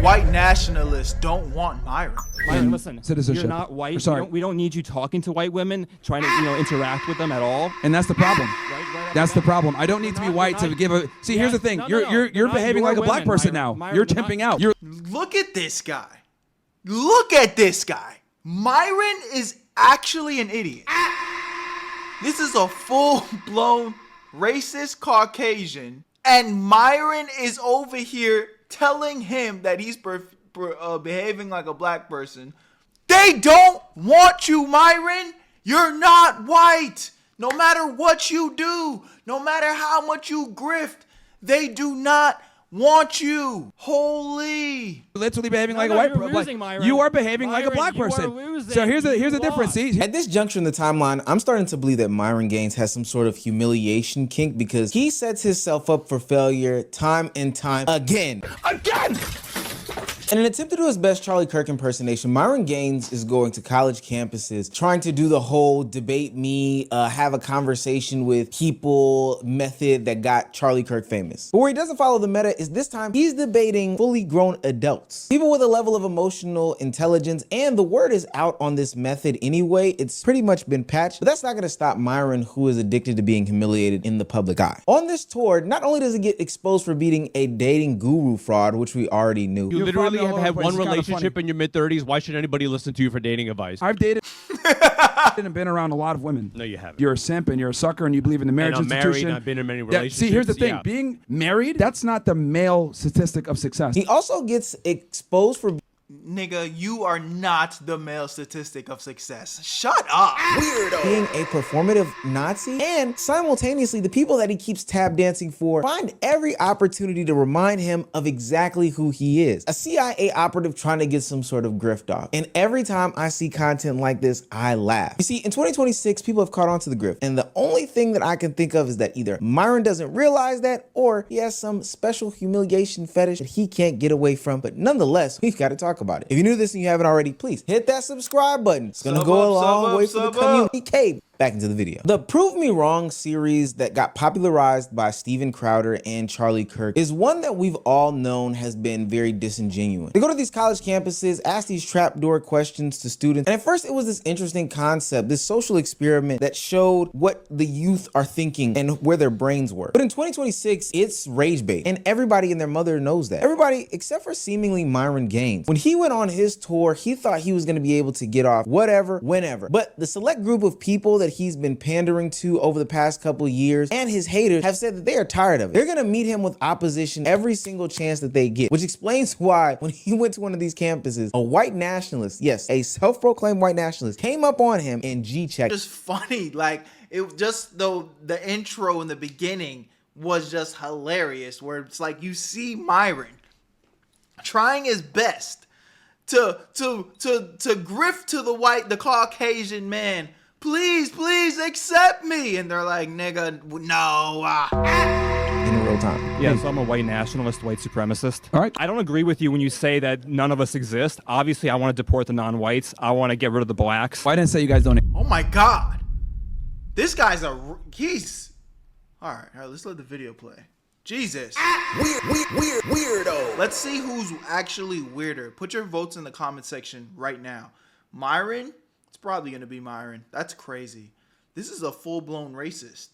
white nationalists don't want Myron. Myron, listen, Citizenship. you're not white. Sorry. We don't need you talking to white women, trying to interact with them at all. And that's the problem. Right That's the problem. I don't need to be white to give a. See, here's the thing. You're behaving like a black person now. You're timping out. Look at this guy. Look at this guy. Myron is actually an idiot. This is a full-blown racist Caucasian, and Myron is over here telling him that he's behaving like a black person. They don't want you, Myron. You're not white. No matter what you do, no matter how much you grift, they do not want you. Holy. Literally behaving like a white person. You are behaving like a black person. So here's the difference. See? At this juncture in the timeline, I'm starting to believe that Myron Gaines has some sort of humiliation kink because he sets himself up for failure time and time again. In an attempt to do his best Charlie Kirk impersonation, Myron Gaines is going to college campuses trying to do the whole debate me, have a conversation with people method that got Charlie Kirk famous. But where he doesn't follow the meta is this time he's debating fully grown adults. People with a level of emotional intelligence, and the word is out on this method anyway. It's pretty much been patched, but that's not gonna stop Myron, who is addicted to being humiliated in the public eye. On this tour, not only does he get exposed for being a dating guru fraud, which we already knew. You literally have had one relationship in your mid-30s. Why should anybody listen to you for dating advice? I've dated and been around a lot of women. No, you haven't. You're a simp and you're a sucker and you believe in the marriage and I'm institution. Married, I've been in many relationships. See, here's the thing. Being married, that's not the male statistic of success. He also gets exposed for Nigga, you are not the male statistic of success. Shut up. Weirdo. being a performative Nazi, and simultaneously the people that he keeps tap dancing for find every opportunity to remind him of exactly who he is. A CIA operative trying to get some sort of grift off. And every time I see content like this, I laugh. You see, in 2026, people have caught on to the grift, and the only thing that I can think of is that either Myron doesn't realize that, or he has some special humiliation fetish that he can't get away from. But nonetheless, we've got to talk about it. If you're new to this and you haven't already, please hit that subscribe button. It's gonna go a long way for the community. Cave. Back into the video. The Prove Me Wrong series that got popularized by Steven Crowder and Charlie Kirk is one that we've all known has been very disingenuous. They go to these college campuses, ask these trapdoor questions to students, and at first it was this interesting concept, this social experiment that showed what the youth are thinking and where their brains were. But in 2026, it's rage bait, and everybody and their mother knows that. Everybody except for seemingly Myron Gaines. When he went on his tour, he thought he was going to be able to get off whatever, whenever. But the select group of people that he's been pandering to over the past couple of years and his haters have said that they are tired of it. They're gonna meet him with opposition every single chance that they get, which explains why when he went to one of these campuses, a white nationalist, yes, a self-proclaimed white nationalist, came up on him and G-checked. Just funny, like it just though the intro in the beginning was just hilarious, where it's like you see Myron trying his best to grift to the Caucasian man. Please accept me. And they're like, nigga, no. In real time. Yeah, so I'm a white nationalist, white supremacist. All right. I don't agree with you when you say that none of us exist. Obviously, I want to deport the non-whites. I want to get rid of the blacks. Why didn't say you guys don't? Oh my God. This guy's he's... All right, let's let the video play. Jesus. Weirdo. Let's see who's actually weirder. Put your votes in the comment section right now. Myron? It's probably going to be Myron. That's crazy. This is a full-blown racist.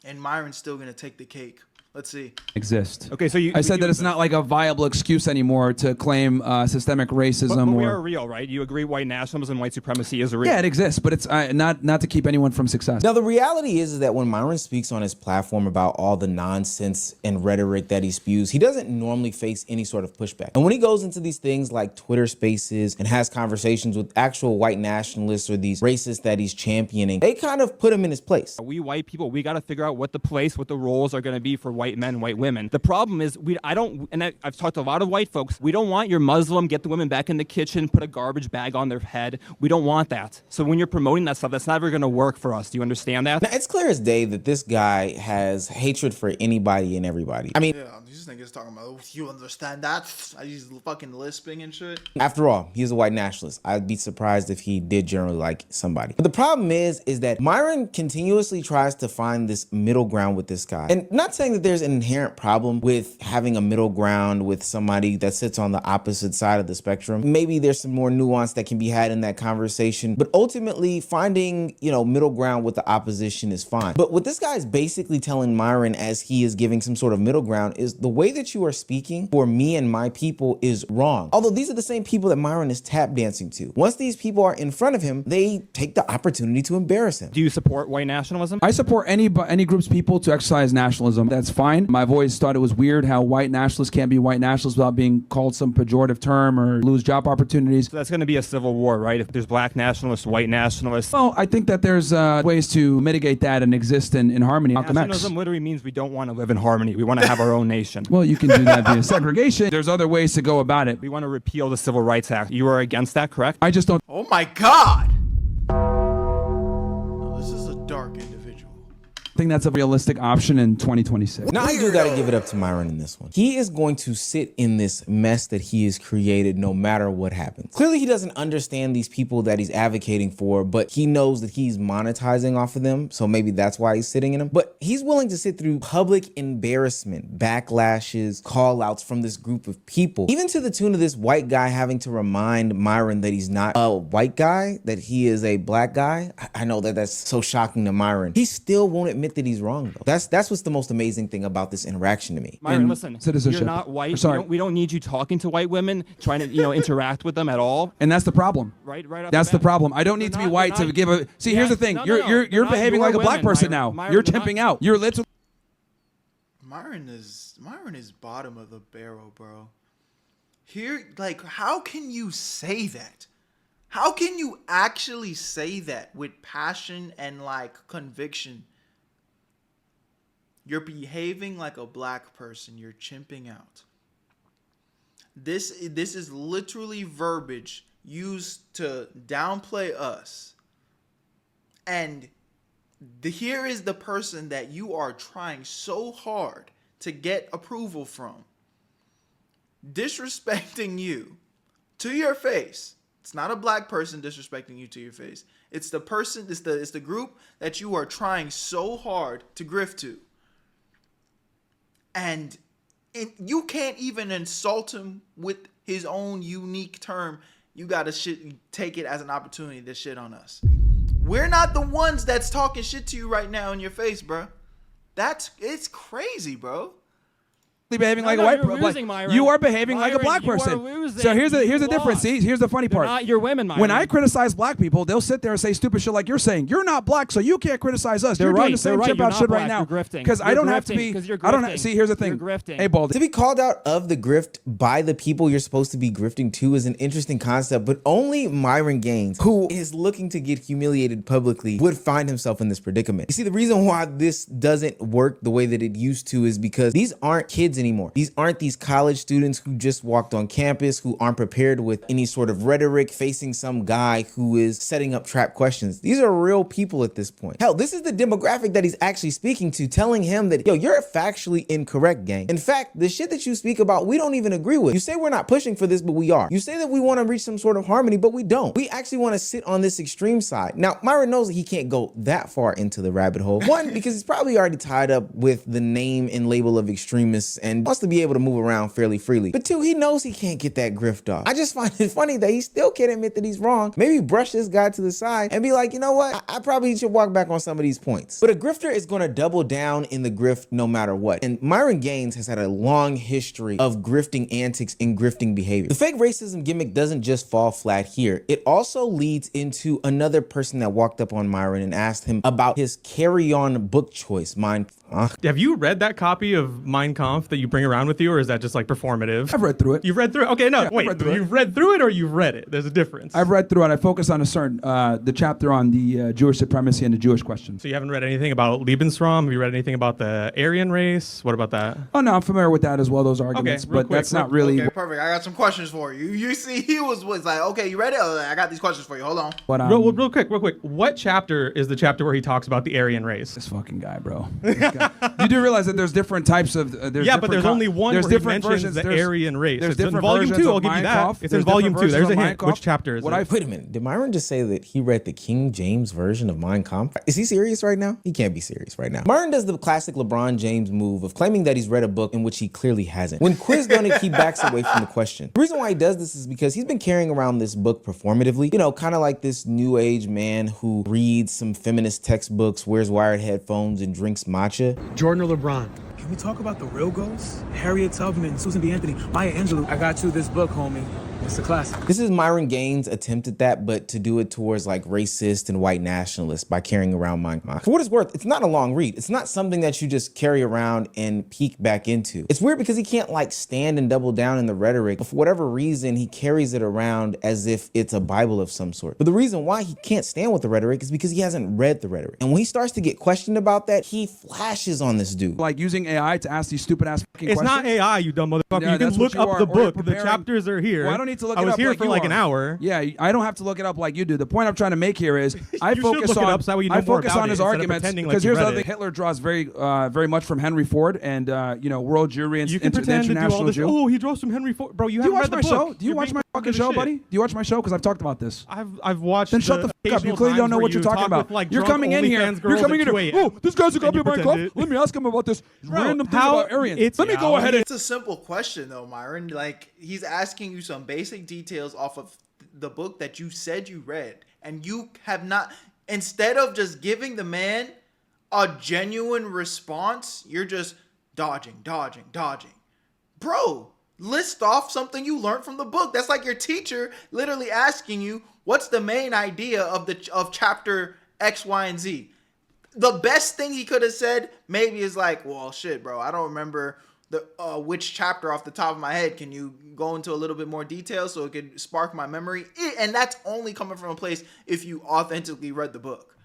And Myron's still going to take the cake. Let's see. Exist. Okay, so I said that it's not like a viable excuse anymore to claim systemic racism. But we are real, right? You agree white nationalism and white supremacy is real? Yeah, it exists, but it's not to keep anyone from success. Now, the reality is that when Myron speaks on his platform about all the nonsense and rhetoric that he spews, he doesn't normally face any sort of pushback. And when he goes into these things like Twitter Spaces and has conversations with actual white nationalists or these racists that he's championing, they kind of put him in his place. We white people, we got to figure out what the roles are going to be for white men, white women. The problem is I've talked to a lot of white folks. We don't want your Muslim, get the women back in the kitchen, put a garbage bag on their head. We don't want that. So when you're promoting that stuff, that's never going to work for us. Do you understand that? Now, it's clear as day that this guy has hatred for anybody and everybody. I mean, Yeah, he's nigga's talking about, oh, you understand that? He's fucking lisping and shit. After all, he's a white nationalist. I'd be surprised if he did generally like somebody. But the problem is that Myron continuously tries to find this middle ground with this guy. And not saying that there's an inherent problem with having a middle ground with somebody that sits on the opposite side of the spectrum. Maybe there's some more nuance that can be had in that conversation. But ultimately, finding, middle ground with the opposition is fine. But what this guy is basically telling Myron as he is giving some sort of middle ground is the way that you are speaking for me and my people is wrong. Although these are the same people that Myron is tap dancing to. Once these people are in front of him, they take the opportunity to embarrass him. Do you support white nationalism? I support any group's people to exercise nationalism. That's fine. I've always thought it was weird how white nationalists can't be white nationalists without being called some pejorative term or lose job opportunities. So that's going to be a civil war, right? If there's black nationalists, white nationalists. Well, I think that there's ways to mitigate that and exist in harmony. Nationalism literally means we don't want to live in harmony. We want to have our own nation. Well, you can do that via segregation. There's other ways to go about it. We want to repeal the Civil Rights Act. You are against that, correct? I just don't. Oh my God. No, this is a dark individual. I think that's a realistic option in 2026. Now, I do got to give it up to Myron in this one. He is going to sit in this mess that he has created no matter what happens. Clearly, he doesn't understand these people that he's advocating for, but he knows that he's monetizing off of them, so maybe that's why he's sitting in them. But he's willing to sit through public embarrassment, backlashes, call-outs from this group of people, even to the tune of this white guy having to remind Myron that he's not a white guy, that he is a black guy. I know that that's so shocking to Myron. He still won't admit that he's wrong, though. That's what's the most amazing thing about this interaction to me. Myron, listen, citizenship. You're not white. Sorry. We don't need you talking to white women, trying to interact with them at all. And that's the problem. Right. That's the problem. I don't need to be white to give a. See, here's the thing. You're behaving like a black person now. You're chimping out. You're literally. Myron is bottom of the barrel, bro. Here, like, how can you say that? How can you actually say that with passion and like conviction? You're behaving like a black person. You're chimping out. This is literally verbiage used to downplay us. And here is the person that you are trying so hard to get approval from, disrespecting you to your face. It's not a black person disrespecting you to your face. It's the person, it's the group that you are trying so hard to grift to. And you can't even insult him with his own unique term. You gotta take it as an opportunity to shit on us. We're not the ones that's talking shit to you right now in your face, bro. It's crazy, bro. Behaving like a white person. You are behaving like a black person. So here's the difference. See, here's the funny part. Not your women, Myron. When I criticize black people, they'll sit there and say stupid shit like you're saying. You're not black, so you can't criticize us. You're doing the same chip out shit right now. Because I don't have to be. I don't. See, here's the thing. Hey, Baldy. To be called out of the grift by the people you're supposed to be grifting to is an interesting concept, but only Myron Gaines, who is looking to get humiliated publicly, would find himself in this predicament. You see, the reason why this doesn't work the way that it used to is because these aren't kids anymore. These aren't these college students who just walked on campus, who aren't prepared with any sort of rhetoric facing some guy who is setting up trap questions. These are real people at this point. Hell, this is the demographic that he's actually speaking to, telling him that, yo, you're factually incorrect, gang. In fact, the shit that you speak about, we don't even agree with. You say we're not pushing for this, but we are. You say that we want to reach some sort of harmony, but we don't. We actually want to sit on this extreme side. Now, Myron knows that he can't go that far into the rabbit hole. One, because he's probably already tied up with the name and label of extremists and wants to be able to move around fairly freely. But two, he knows he can't get that grift off. I just find it funny that he still can't admit that he's wrong. Maybe brush this guy to the side and be like, you know what? I probably should walk back on some of these points. But a grifter is going to double down in the grift no matter what. And Myron Gaines has had a long history of grifting antics and grifting behavior. The fake racism gimmick doesn't just fall flat here. It also leads into another person that walked up on Myron and asked him about his carry-on book choice, Have you read that copy of Mein Kampf that you bring around with you, or is that just like performative? I've read through it. You've read through it? Okay, no, wait. You've read through it or you've read it? There's a difference. I've read through it. I focus on a certain, the chapter on the Jewish supremacy and the Jewish question. So you haven't read anything about Lebensraum? Have you read anything about the Aryan race? What about that? Oh, no, I'm familiar with that as well, those arguments. Okay, that's not really... Okay, perfect. I got some questions for you. You see, he was like, okay, you ready? Oh, I got these questions for you. Hold on. But, real quick. What chapter is the chapter where he talks about the Aryan race? This fucking guy, bro. You do realize that there's different types of... but there's only one where he mentions the Aryan race. It's in volume 2. I'll give you that. It's in volume 2. There's a hint. Which chapter is it? Wait a minute. Did Myron just say that he read the King James version of Mein Kampf? Is he serious right now? He can't be serious right now. Myron does the classic LeBron James move of claiming that he's read a book in which he clearly hasn't. When quizzed on it, he backs away from the question. The reason why he does this is because he's been carrying around this book performatively. You know, kind of like this new age man who reads some feminist textbooks, wears wired headphones, and drinks matcha. Jordan or LeBron? Can we talk about the real ghosts? Harriet Tubman, Susan B. Anthony, Maya Angelou. I got you this book, homie. It's a classic. This is Myron Gaines' attempt at that, but to do it towards like racist and white nationalists by carrying around Mein Kampf. For what it's worth, it's not a long read. It's not something that you just carry around and peek back into. It's weird because he can't like stand and double down in the rhetoric, but for whatever reason, he carries it around as if it's a Bible of some sort. But the reason why he can't stand with the rhetoric is because he hasn't read the rhetoric. And when he starts to get questioned about that, he flashes on this dude. Like using AI to ask these stupid ass fucking questions. It's not AI, you dumb motherfucker. Yeah, you can look up the book. The chapters are here. Well, I don't need to look it up. I was here like for like an hour. Yeah, I don't have to look it up like you do. The point I'm trying to make here is I focus on his arguments because here's the other thing. Hitler draws very much from Henry Ford and world Jewry and you can pretend to do all this. Oh, he draws from Henry Ford, bro. You haven't read the book. Show? Do you watch my fucking show, buddy? Do you watch my show? Because I've talked about this. I've watched. Then shut the fuck up. You clearly don't know what you're talking about. You're coming in here. You're coming in here. Oh, this guy's a copy of Mein Kampf. Let me ask him about this random thing about Aryans. Let me go ahead. It's a simple question though, Myron. Like he's asking you some basic details off of the book that you said you read, and you have not. Instead of just giving the man a genuine response, you're just dodging. Bro, list off something you learned from the book. That's like your teacher literally asking you, what's the main idea of chapter X, Y, and Z? The best thing he could have said maybe is like, well, shit, bro, I don't remember the which chapter off the top of my head. Can you go into a little bit more detail so it could spark my memory? And that's only coming from a place if you authentically read the book.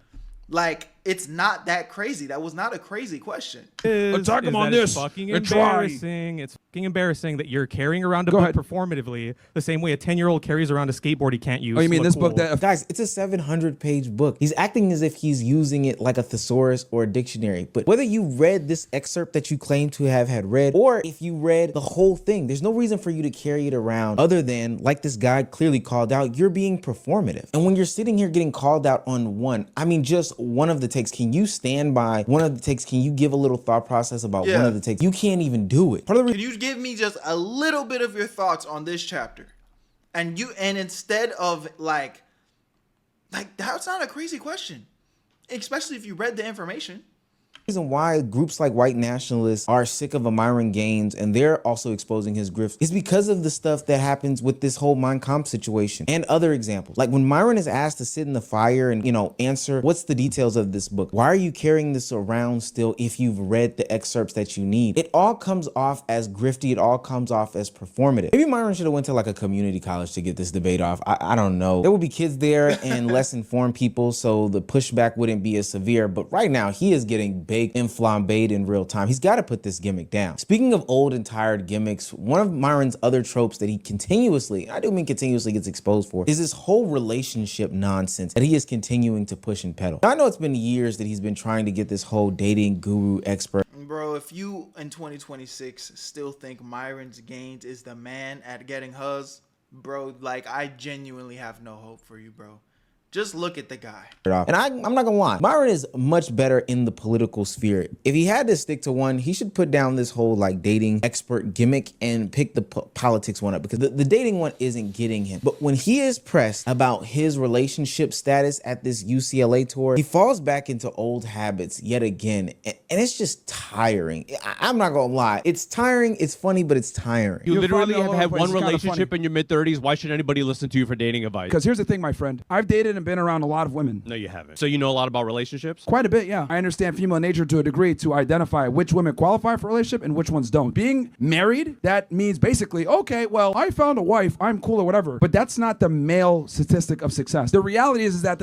Like, it's not that crazy. That was not a crazy question. Attack him on this. It's fucking embarrassing. It's fucking embarrassing that you're carrying around a book performatively the same way a 10-year-old carries around a skateboard he can't use. Oh, you mean this book that... Guys, it's a 700-page book. He's acting as if he's using it like a thesaurus or a dictionary. But whether you read this excerpt that you claim to have had read, or if you read the whole thing, there's no reason for you to carry it around other than, like this guy clearly called out, you're being performative. And when you're sitting here getting called out on just one of the takes, can you stand by one of the takes? Can you give a little thought process about one of the takes? You can't even do it. Can you give me just a little bit of your thoughts on this chapter? And instead of like that's not a crazy question, especially if you read the information. Reason why groups like white nationalists are sick of a Myron Gaines and they're also exposing his grift is because of the stuff that happens with this whole Mein Kampf situation and other examples. Like when Myron is asked to sit in the fire and, answer what's the details of this book? Why are you carrying this around still if you've read the excerpts that you need? It all comes off as grifty. It all comes off as performative. Maybe Myron should have went to like a community college to get this debate off. I don't know. There would be kids there and less informed people, so the pushback wouldn't be as severe. But right now he is getting baked and flambéed in real time. He's got to put this gimmick down. Speaking of old and tired gimmicks, one of Myron's other tropes that he continuously gets exposed for is this whole relationship nonsense that he is continuing to push and peddle. Now, I know it's been years that he's been trying to get this whole dating guru expert. Bro, if you in 2026 still think Myron Gaines is the man at getting huzz, bro, like I genuinely have no hope for you, bro. Just look at the guy. And I'm not gonna lie, Myron is much better in the political sphere. If he had to stick to one, he should put down this whole like dating expert gimmick and pick the politics one up, because the dating one isn't getting him. But when he is pressed about his relationship status at this UCLA tour, he falls back into old habits yet again. And it's just tiring. I'm not gonna lie. It's tiring, it's funny, but it's tiring. You literally have had one relationship in your mid-30s. Why should anybody listen to you for dating advice? Because here's the thing, my friend. I've dated and been around a lot of women. No, you haven't. So you know a lot about relationships? Quite a bit, yeah. I understand female nature to a degree to identify which women qualify for a relationship and which ones don't. Being married, that means basically, okay, well, I found a wife, I'm cool or whatever. But that's not the male statistic of success. The reality is that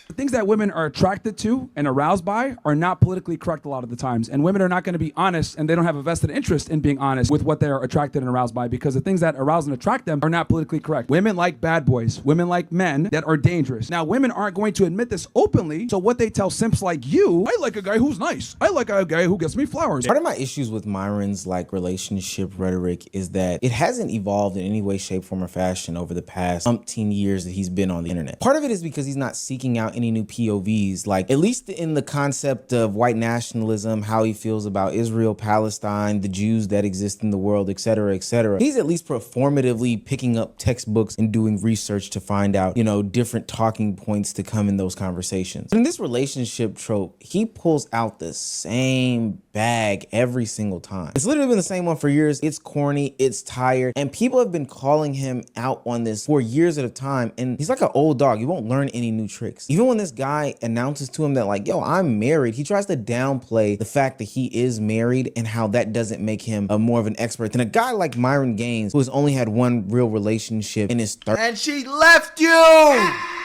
The things that women are attracted to and aroused by are not politically correct a lot of the times. And women are not going to be honest, and they don't have a vested interest in being honest with what they are attracted and aroused by, because the things that arouse and attract them are not politically correct. Women like bad boys. Women like men that are dangerous. Now, women aren't going to admit this openly, so what they tell simps like you, I like a guy who's nice. I like a guy who gets me flowers. Part of my issues with Myron's like relationship rhetoric is that it hasn't evolved in any way, shape, form, or fashion over the past umpteen years that he's been on the internet. Part of it is because he's not seeking out any new POVs, like at least in the concept of white nationalism, how he feels about Israel, Palestine, the Jews that exist in the world, etc., etc. He's at least performatively picking up textbooks and doing research to find out, you know, different talking points to come in those conversations. In this relationship trope, he pulls out the same bag every single time. It's literally been the same one for years. It's corny, it's tired, and people have been calling him out on this for years at a time, and he's like an old dog. He won't learn any new tricks. Even when this guy announces to him that like, yo, I'm married, he tries to downplay the fact that he is married and how that doesn't make him more of an expert than a guy like Myron Gaines, who has only had one real relationship in his 30s. And she left you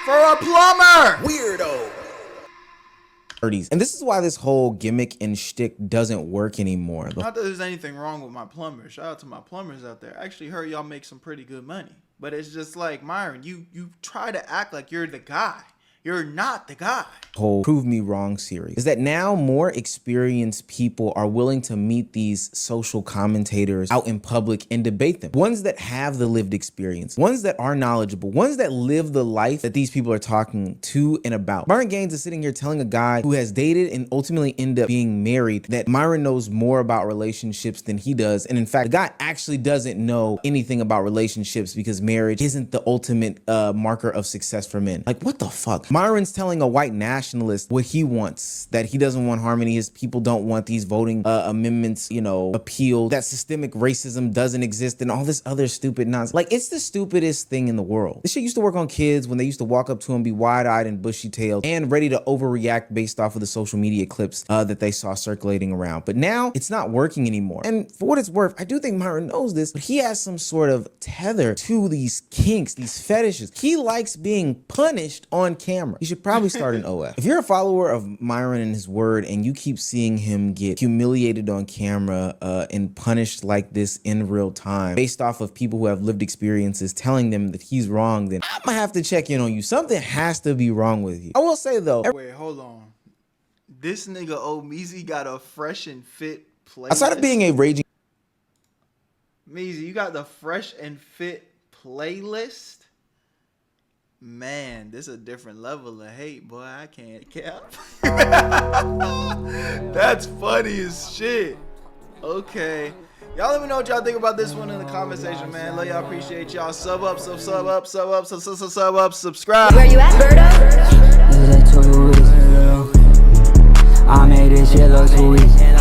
for a plumber! Weirdo. And this is why this whole gimmick and shtick doesn't work anymore. Not that there's anything wrong with my plumbers. Shout out to my plumbers out there. I actually heard y'all make some pretty good money. But it's just like, Myron, you try to act like you're the guy. You're not the guy. Whole Prove Me Wrong series is that now more experienced people are willing to meet these social commentators out in public and debate them. Ones that have the lived experience, ones that are knowledgeable, ones that live the life that these people are talking to and about. Myron Gaines is sitting here telling a guy who has dated and ultimately ended up being married that Myron knows more about relationships than he does. And in fact, the guy actually doesn't know anything about relationships because marriage isn't the ultimate marker of success for men. Like, what the fuck? Myron's telling a white nationalist what he wants, that he doesn't want harmony, his people don't want these voting amendments, you know, appealed, that systemic racism doesn't exist, and all this other stupid nonsense. Like, it's the stupidest thing in the world. This shit used to work on kids when they used to walk up to him, be wide-eyed and bushy-tailed, and ready to overreact based off of the social media clips that they saw circulating around. But now, it's not working anymore. And for what it's worth, I do think Myron knows this, but he has some sort of tether to these kinks, these fetishes. He likes being punished on camera. You should probably start an OF. If you're a follower of Myron and his word and you keep seeing him get humiliated on camera and punished like this in real time based off of people who have lived experiences telling them that he's wrong, then I'm gonna have to check in on you. Something has to be wrong with you. I will say though, wait, hold on. This nigga Meezy got a fresh and fit playlist. outside of being a raging Meezy, you got the fresh and fit playlist? Man, this is a different level of hate, boy. I can't cap. That's funny as shit. Okay. Y'all let me know what y'all think about this one in the comment section, man. Love y'all, appreciate y'all. Sub up, subscribe. Where you at, Berto? I made this shit look too easy.